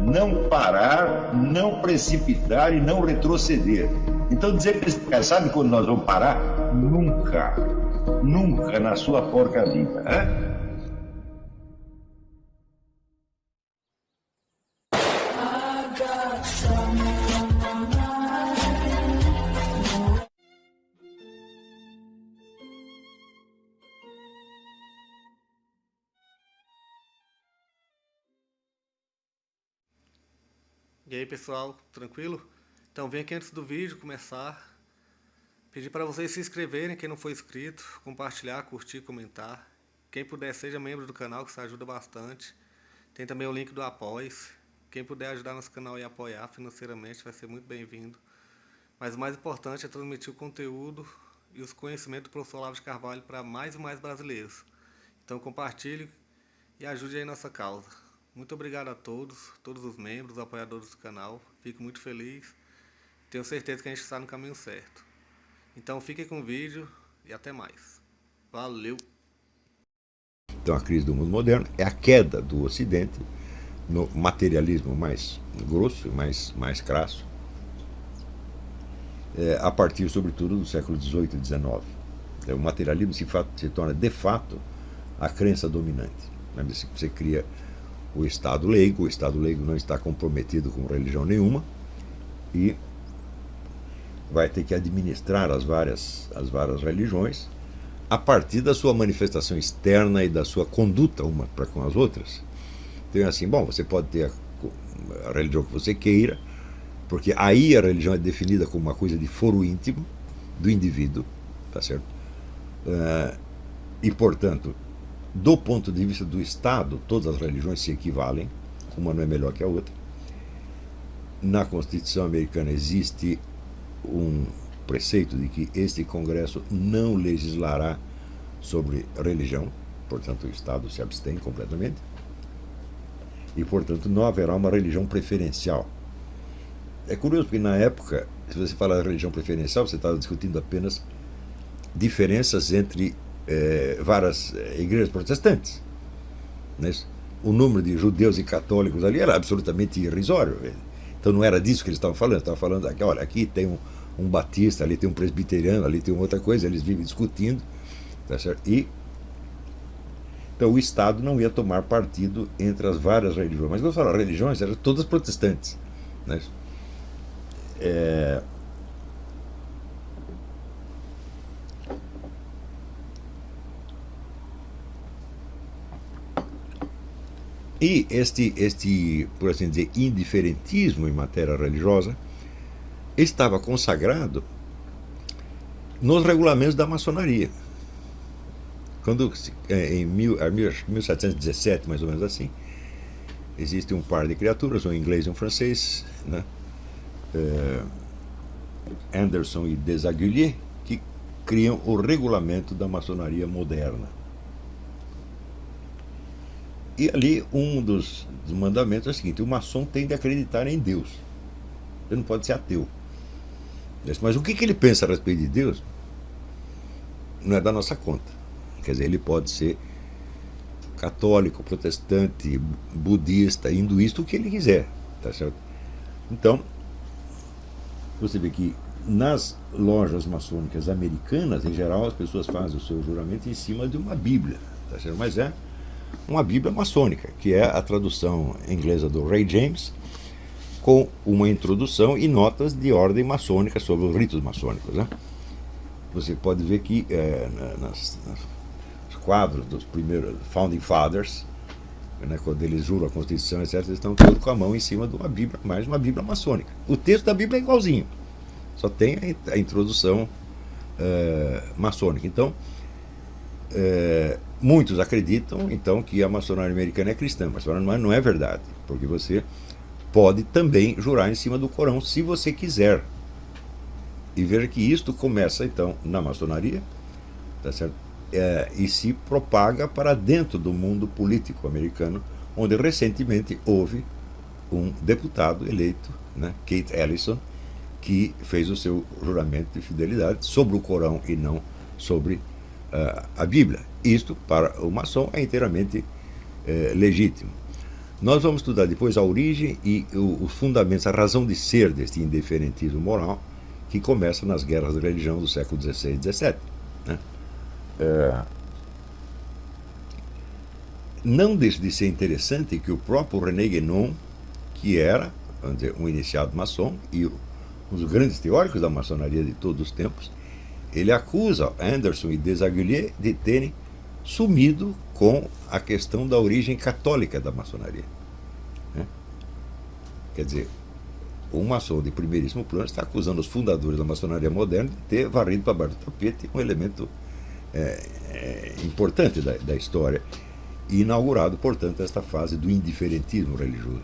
não parar, não precipitar e não retroceder. Então dizer para esse cara, sabe quando nós vamos parar? Nunca. Nunca na sua porca vida. Né? E aí pessoal, tranquilo? Então vem aqui antes do vídeo começar, pedir para vocês se inscreverem, quem não for inscrito, compartilhar, curtir, comentar. Quem puder seja membro do canal, que isso ajuda bastante. Tem também o link do Apoia-se. Quem puder ajudar nosso canal e apoiar financeiramente vai ser muito bem-vindo. Mas o mais importante é transmitir o conteúdo e os conhecimentos do professor Olavo de Carvalho para mais e mais brasileiros. Então compartilhe e ajude aí nossa causa. Muito obrigado a todos os membros, apoiadores do canal. Fico muito feliz. Tenho certeza que a gente está no caminho certo. Então fiquem com o vídeo e até mais. Valeu! Então a crise do mundo moderno é a queda do Ocidente no materialismo mais grosso, mais crasso, a partir sobretudo do século XVIII e XIX. O materialismo se torna de fato a crença dominante. Você cria o Estado leigo não está comprometido com religião nenhuma e vai ter que administrar as várias religiões a partir da sua manifestação externa e da sua conduta uma para com as outras. Então é assim, bom, você pode ter a religião que você queira, porque aí a religião é definida como uma coisa de foro íntimo do indivíduo, tá certo? E portanto, do ponto de vista do Estado, todas as religiões se equivalem, uma não é melhor que a outra. Na Constituição americana existe um preceito de que este Congresso não legislará sobre religião, portanto o Estado se abstém completamente, e portanto não haverá uma religião preferencial. É curioso porque na época, se você falar de religião preferencial, você estava discutindo apenas diferenças entre várias igrejas protestantes. Né? O número de judeus e católicos ali era absolutamente irrisório. Então não era disso que eles estavam falando. Estavam falando aqui, olha, aqui tem um batista, ali tem um presbiteriano, ali tem outra coisa, eles vivem discutindo. Tá certo? Então o Estado não ia tomar partido entre as várias religiões. Mas quando eu falo religiões, eram todas protestantes. Né? E este, por assim dizer, indiferentismo em matéria religiosa estava consagrado nos regulamentos da maçonaria. Quando, em 1717, mais ou menos assim, existe um par de criaturas, um inglês e um francês, né? Anderson e Desaguliers, que criam o regulamento da maçonaria moderna. E ali um dos mandamentos é o seguinte: o maçom tem de acreditar em Deus. Ele não pode ser ateu. Mas o que ele pensa a respeito de Deus não é da nossa conta. Quer dizer, ele pode ser católico, protestante, budista, hinduísta, o que ele quiser. Tá certo? Então, você vê que nas lojas maçônicas americanas, em geral, as pessoas fazem o seu juramento em cima de uma Bíblia. Tá certo? Mas é uma Bíblia maçônica, que é a tradução inglesa do Ray James, com uma introdução e notas de ordem maçônica sobre os ritos maçônicos. Né? Você pode ver que nos quadros dos primeiros Founding Fathers, né, quando eles juram a Constituição, etc., eles estão todos com a mão em cima de uma Bíblia, mais uma Bíblia maçônica. O texto da Bíblia é igualzinho, só tem a introdução maçônica. Então, muitos acreditam então que a maçonaria americana é cristã, mas não é verdade, porque você pode também jurar em cima do Corão se você quiser. E veja que isto começa então na maçonaria, tá certo? E se propaga para dentro do mundo político americano, onde recentemente houve um deputado eleito, né, Keith Ellison, que fez o seu juramento de fidelidade sobre o Corão e não sobre a Bíblia. Isto, para o maçom, é inteiramente legítimo. Nós vamos estudar depois a origem e os fundamentos, a razão de ser deste indiferentismo moral que começa nas guerras de religião do século XVI e XVII. Né? Não deixa de ser interessante que o próprio René Guénon, que era, vamos dizer, um iniciado maçom e um dos grandes teóricos da maçonaria de todos os tempos, ele acusa Anderson e Desaguliers de terem sumido com a questão da origem católica da maçonaria. Né? Quer dizer, um maçom de primeiríssimo plano está acusando os fundadores da maçonaria moderna de ter varrido para baixo do tapete um elemento importante da história e inaugurado, portanto, esta fase do indiferentismo religioso.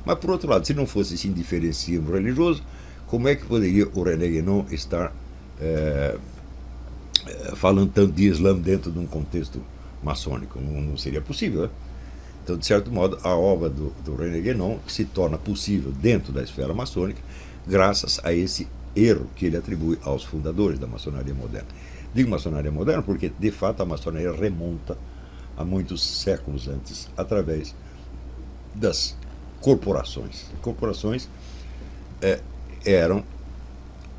Mas, por outro lado, se não fosse esse indiferentismo religioso, como é que poderia o René Guénon estar falando tanto de Islã dentro de um contexto maçônico? Não seria possível, né? Então, de certo modo, a obra do René Guénon se torna possível dentro da esfera maçônica graças a esse erro que ele atribui aos fundadores da maçonaria moderna. Digo maçonaria moderna porque, de fato, a maçonaria remonta a muitos séculos antes, através das corporações. Corporações eram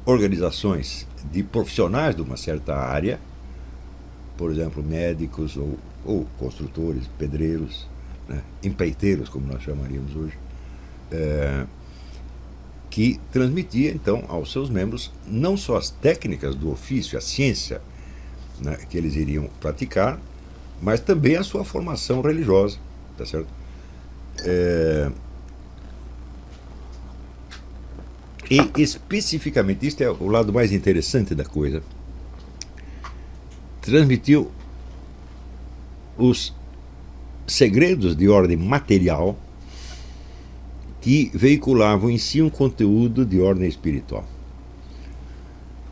organizações de profissionais de uma certa área, por exemplo, médicos ou construtores, pedreiros, né, empreiteiros, como nós chamaríamos hoje, que transmitia, então, aos seus membros não só as técnicas do ofício, a ciência, né, que eles iriam praticar, mas também a sua formação religiosa, tá certo? E especificamente, isto é o lado mais interessante da coisa, transmitiu os segredos de ordem material que veiculavam em si um conteúdo de ordem espiritual.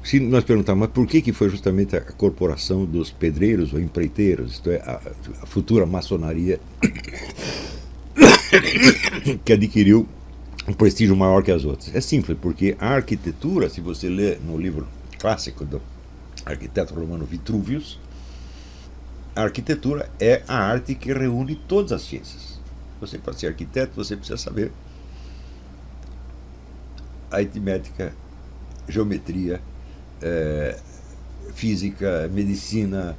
Se nós perguntarmos, mas por que foi justamente a corporação dos pedreiros ou empreiteiros, isto é, a futura maçonaria, que adquiriu um prestígio maior que as outras? É simples, porque a arquitetura, se você lê no livro clássico do arquiteto romano Vitruvius, a arquitetura é a arte que reúne todas as ciências. Você, para ser arquiteto, você precisa saber aritmética, geometria, física, medicina,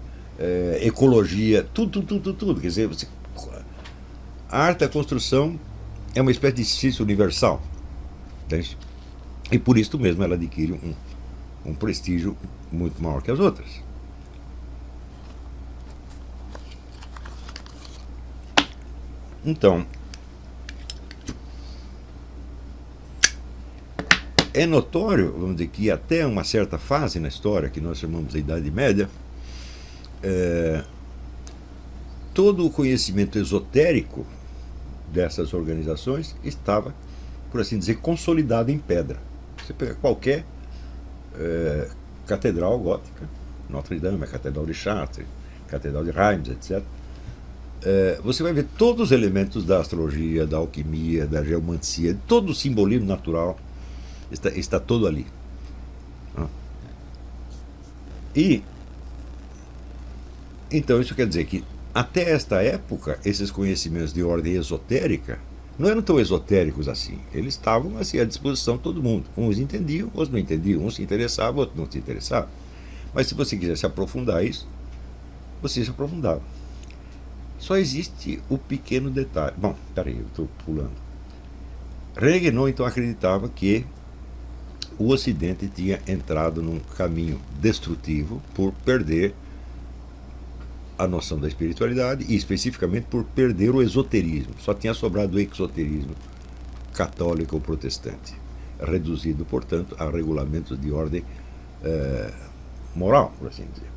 ecologia, tudo. Quer dizer, a arte da construção é uma espécie de ciência universal, entende? E por isso mesmo ela adquire um prestígio muito maior que as outras. Então, é notório, vamos dizer, que até uma certa fase na história, que nós chamamos de Idade Média, todo o conhecimento esotérico dessas organizações estava, por assim dizer, consolidado em pedra. Você pega qualquer catedral gótica, Notre Dame, a Catedral de Chartres, Catedral de Reims, etc., você vai ver todos os elementos da astrologia, da alquimia, da geomancia, todo o simbolismo natural está todo ali. E então isso quer dizer que até esta época esses conhecimentos de ordem esotérica não eram tão esotéricos assim. Eles estavam assim à disposição de todo mundo. Uns entendiam, outros não entendiam, uns se interessavam, outros não se interessavam. Mas se você quisesse aprofundar isso, você se aprofundava. Só existe o pequeno detalhe. Bom, peraí, eu estou pulando. René Guénon então acreditava que o Ocidente tinha entrado num caminho destrutivo por perder a noção da espiritualidade e especificamente por perder o esoterismo. Só tinha sobrado o exoterismo católico ou protestante, reduzido, portanto, a regulamentos de ordem moral, por assim dizer.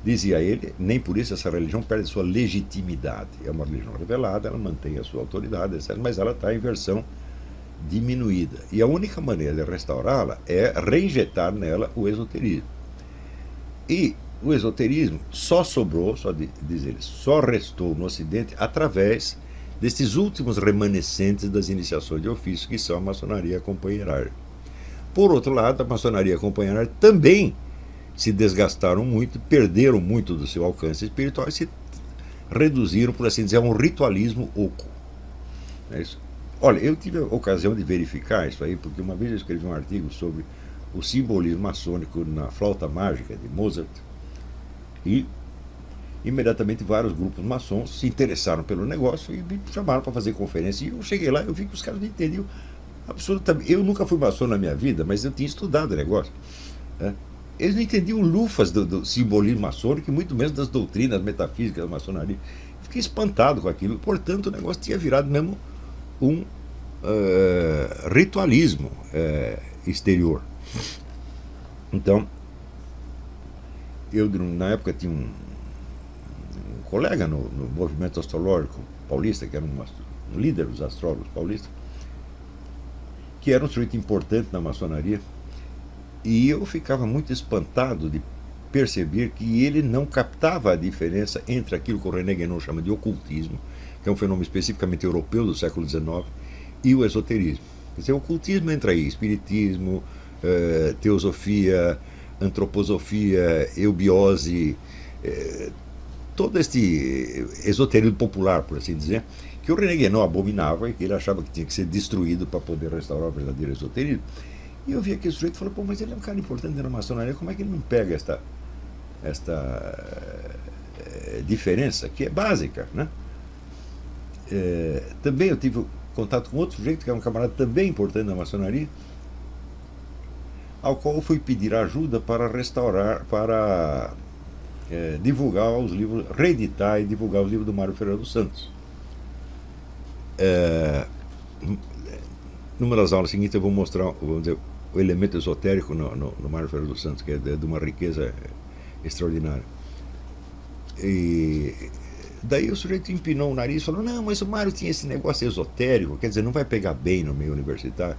Dizia ele, nem por isso essa religião perde sua legitimidade. É uma religião revelada, ela mantém a sua autoridade, etc., mas ela está em versão diminuída. E a única maneira de restaurá-la é reinjetar nela o esoterismo. E o esoterismo só sobrou, diz ele, só restou no Ocidente através destes últimos remanescentes das iniciações de ofício, que são a maçonaria companheirária. Por outro lado, a maçonaria companheirária também se desgastaram muito, perderam muito do seu alcance espiritual e se reduziram, por assim dizer, a um ritualismo oco. É isso. Olha, eu tive a ocasião de verificar isso aí, porque uma vez eu escrevi um artigo sobre o simbolismo maçônico na flauta mágica de Mozart, e imediatamente vários grupos maçons se interessaram pelo negócio e me chamaram para fazer conferência. E eu cheguei lá, eu vi que os caras não entendiam absolutamente. Eu nunca fui maçom na minha vida, mas eu tinha estudado o negócio, né? Eles não entendiam lufas do simbolismo maçônico, e muito menos das doutrinas metafísicas da maçonaria. Fiquei espantado com aquilo. Portanto, o negócio tinha virado mesmo um ritualismo exterior. Então, eu na época tinha um colega no movimento astrológico paulista, que era um líder dos astrólogos paulistas, que era um sujeito importante na maçonaria, e eu ficava muito espantado de perceber que ele não captava a diferença entre aquilo que o René Guénon chama de ocultismo, que é um fenômeno especificamente europeu do século XIX, e o esoterismo. Quer dizer, o ocultismo entra aí, espiritismo, teosofia, antroposofia, eubiose, todo este esoterismo popular, por assim dizer, que o René Guénon abominava e que ele achava que tinha que ser destruído para poder restaurar o verdadeiro esoterismo. E eu vi aquele sujeito e falei, pô, mas ele é um cara importante na maçonaria, como é que ele não pega esta diferença, que é básica, né? Também eu tive contato com outro sujeito, que é um camarada também importante na maçonaria, ao qual eu fui pedir ajuda para restaurar, para divulgar os livros, reeditar e divulgar os livros do Mário Ferreira dos Santos. Numa das aulas seguintes eu vou mostrar, vamos dizer, o elemento esotérico no Mário Ferreira dos Santos, que é de uma riqueza extraordinária. E daí o sujeito empinou o nariz e falou, não, mas o Mário tinha esse negócio esotérico, quer dizer, não vai pegar bem no meio universitário.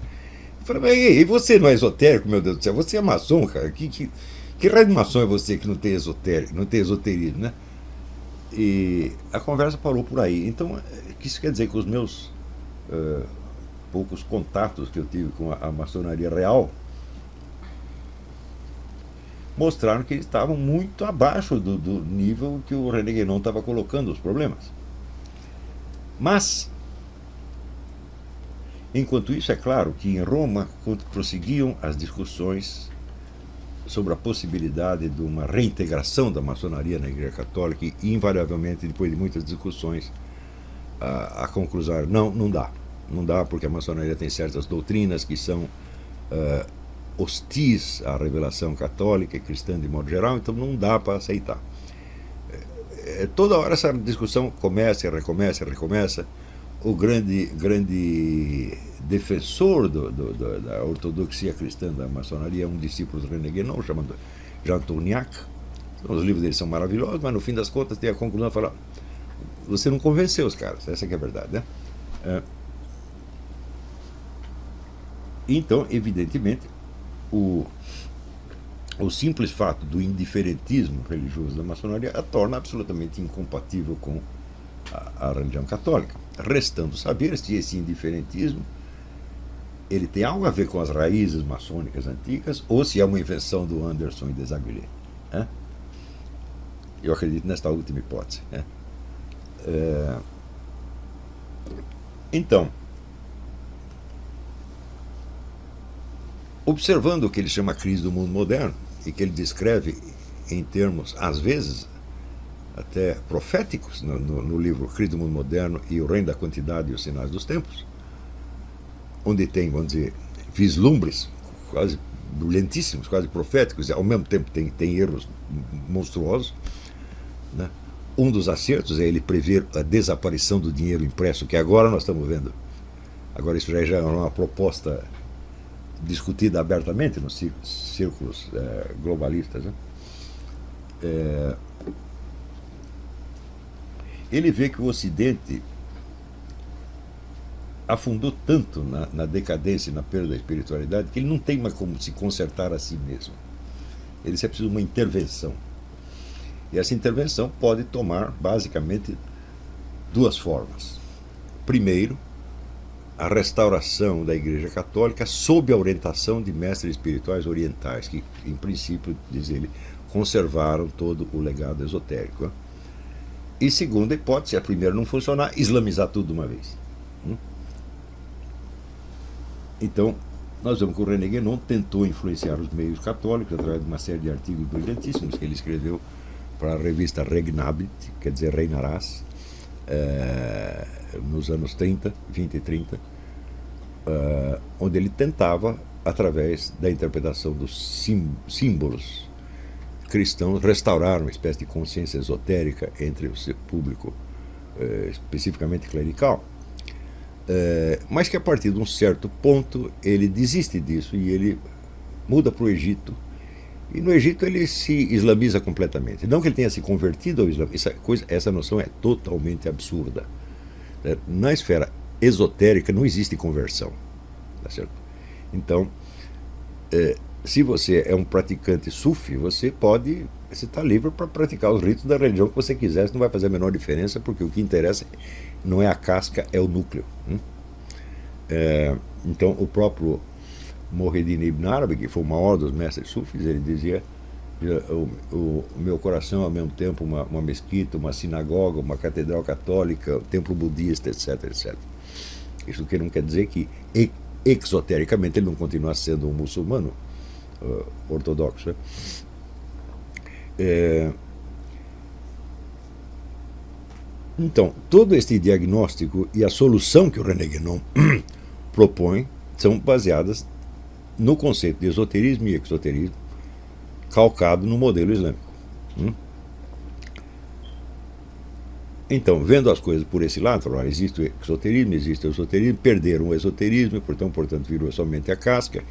Eu falei, mas e você não é esotérico, meu Deus do céu? Você é maçom, cara? Que raio de maçom é você que não tem esotérico, não tem esoterismo, né? E a conversa parou por aí. Então, isso quer dizer que os meus poucos contatos que eu tive com a maçonaria real mostraram que eles estavam muito abaixo do nível que o René Guénon estava colocando os problemas. Mas, enquanto isso, é claro que em Roma prosseguiam as discussões sobre a possibilidade de uma reintegração da maçonaria na Igreja Católica, e invariavelmente, depois de muitas discussões, a conclusão, não dá. Não dá, porque a maçonaria tem certas doutrinas que são hostis à revelação católica e cristã de modo geral, então não dá para aceitar. Toda hora essa discussão começa e recomeça. O grande defensor da ortodoxia cristã da maçonaria é um discípulo do René Guénon, chamado Jean Tourniac. Os livros dele são maravilhosos, mas no fim das contas tem a conclusão de falar, você não convenceu os caras, essa que é a verdade, né? Então, evidentemente, o simples fato do indiferentismo religioso da maçonaria a torna absolutamente incompatível com a religião católica. Restando saber se esse indiferentismo ele tem algo a ver com as raízes maçônicas antigas ou se é uma invenção do Anderson e Desaguliers. Eu acredito nesta última hipótese. Então, observando o que ele chama a crise do mundo moderno, e que ele descreve em termos, às vezes, até proféticos, no livro Crise do Mundo Moderno e O Reino da Quantidade e os Sinais dos Tempos, onde tem, vamos dizer, vislumbres quase brilhantíssimos, quase proféticos, e ao mesmo tempo tem erros monstruosos, né? Um dos acertos é ele prever a desaparição do dinheiro impresso, que agora nós estamos vendo. Agora isso já é uma proposta discutida abertamente nos círculos globalistas, né? Ele vê que o Ocidente afundou tanto na decadência e na perda da espiritualidade que ele não tem mais como se consertar a si mesmo. Ele precisa de uma intervenção. E essa intervenção pode tomar, basicamente, duas formas. Primeiro, a restauração da Igreja Católica sob a orientação de mestres espirituais orientais, que, em princípio, diz ele, conservaram todo o legado esotérico, né? E segunda hipótese, a primeira não funcionar, islamizar tudo de uma vez. Então, nós vemos que o René Guénon tentou influenciar os meios católicos através de uma série de artigos brilhantíssimos que ele escreveu para a revista Regnabit, quer dizer, Reinarás, nos anos 30, 20 e 30, onde ele tentava, através da interpretação dos símbolos cristãos, restaurar uma espécie de consciência esotérica entre o seu público, especificamente clerical, mas que a partir de um certo ponto ele desiste disso e ele muda para o Egito. E no Egito ele se islamiza completamente. Não que ele tenha se convertido ao Islã, essa noção é totalmente absurda. Na esfera esotérica não existe conversão. Tá certo? Então, se você é um praticante sufi, você está livre para praticar os ritos da religião que você quiser, isso não vai fazer a menor diferença, porque o que interessa não é a casca, é o núcleo. Então, o próprio Mohyeddin Ibn Arabi, que foi o maior dos mestres sufis, ele dizia: o meu coração é ao mesmo tempo uma mesquita, uma sinagoga, uma catedral católica, um templo budista, etc, etc. Isso que não quer dizer que exotericamente ele não continua sendo um muçulmano ortodoxo. Então, todo este diagnóstico e a solução que o René Guénon propõe são baseadas no conceito de esoterismo e exoterismo calcado no modelo islâmico. Então, vendo as coisas por esse lado, existe o exoterismo, existe o esoterismo, perderam o esoterismo, e portanto virou somente a casca,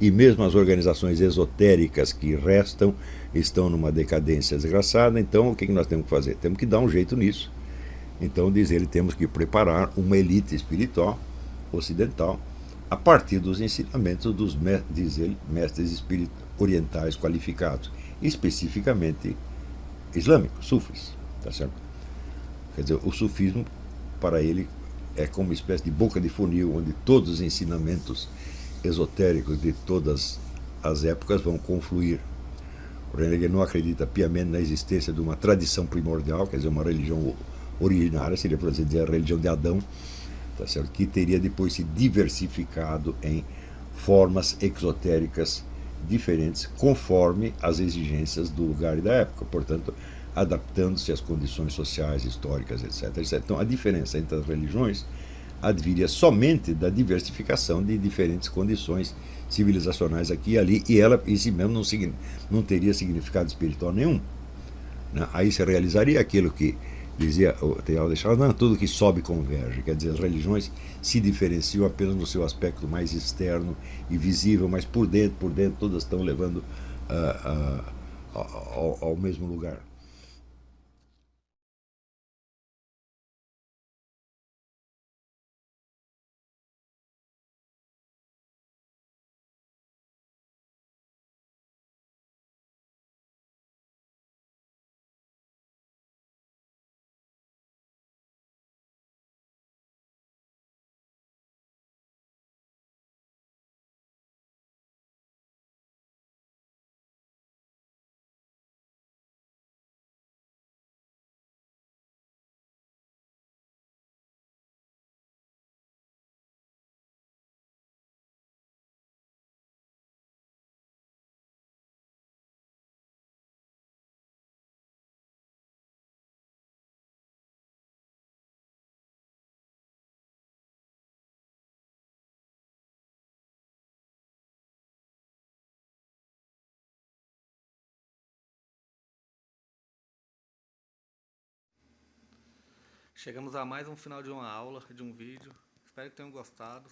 e mesmo as organizações esotéricas que restam estão numa decadência desgraçada. Então, o que nós temos que fazer? Temos que dar um jeito nisso. Então, diz ele, temos que preparar uma elite espiritual ocidental a partir dos ensinamentos dos, diz ele, mestres orientais qualificados, especificamente islâmicos, sufis, tá certo? Quer dizer, o sufismo, para ele, é como uma espécie de boca de funil, onde todos os ensinamentos esotéricos de todas as épocas vão confluir. O René Guénon acredita piamente na existência de uma tradição primordial, quer dizer, uma religião originária, seria, por exemplo, a religião de Adão, tá certo? Que teria depois se diversificado em formas exotéricas diferentes, conforme as exigências do lugar e da época, portanto, adaptando-se às condições sociais, históricas, etc, etc. Então, a diferença entre as religiões adviria somente da diversificação de diferentes condições civilizacionais aqui e ali, e ela em si mesmo não teria significado espiritual nenhum. Aí se realizaria aquilo que dizia o Teilhard de Chardin: tudo que sobe converge. Quer dizer, as religiões se diferenciam apenas no seu aspecto mais externo e visível, mas por dentro todas estão levando ao mesmo lugar. Chegamos a mais um final de uma aula, de um vídeo. Espero que tenham gostado.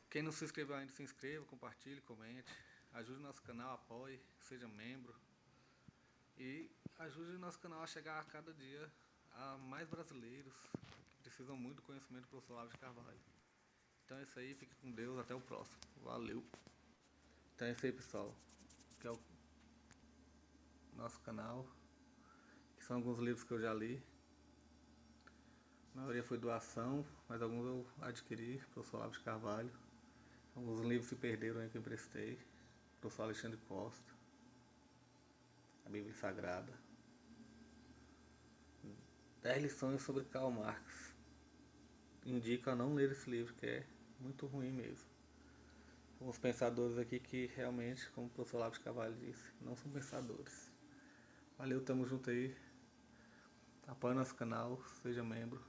Quem não se inscreveu ainda, se inscreva, compartilhe, comente. Ajude o nosso canal, apoie, seja membro. E ajude o nosso canal a chegar a cada dia a mais brasileiros que precisam muito do conhecimento do professor Olavo de Carvalho. Então é isso aí, fique com Deus, até o próximo. Valeu! Então é isso aí, pessoal. Que é o nosso canal, que são alguns livros que eu já li. A maioria foi doação, mas alguns eu adquiri, professor Olavo de Carvalho. Alguns livros se perderam aí que eu emprestei, professor Alexandre Costa, a Bíblia Sagrada. 10 lições sobre Karl Marx. Indico a não ler esse livro, que é muito ruim mesmo. com os pensadores aqui que realmente, como o professor Olavo de Carvalho disse, não são pensadores. Valeu, tamo junto aí. Apoie nosso canal, seja membro.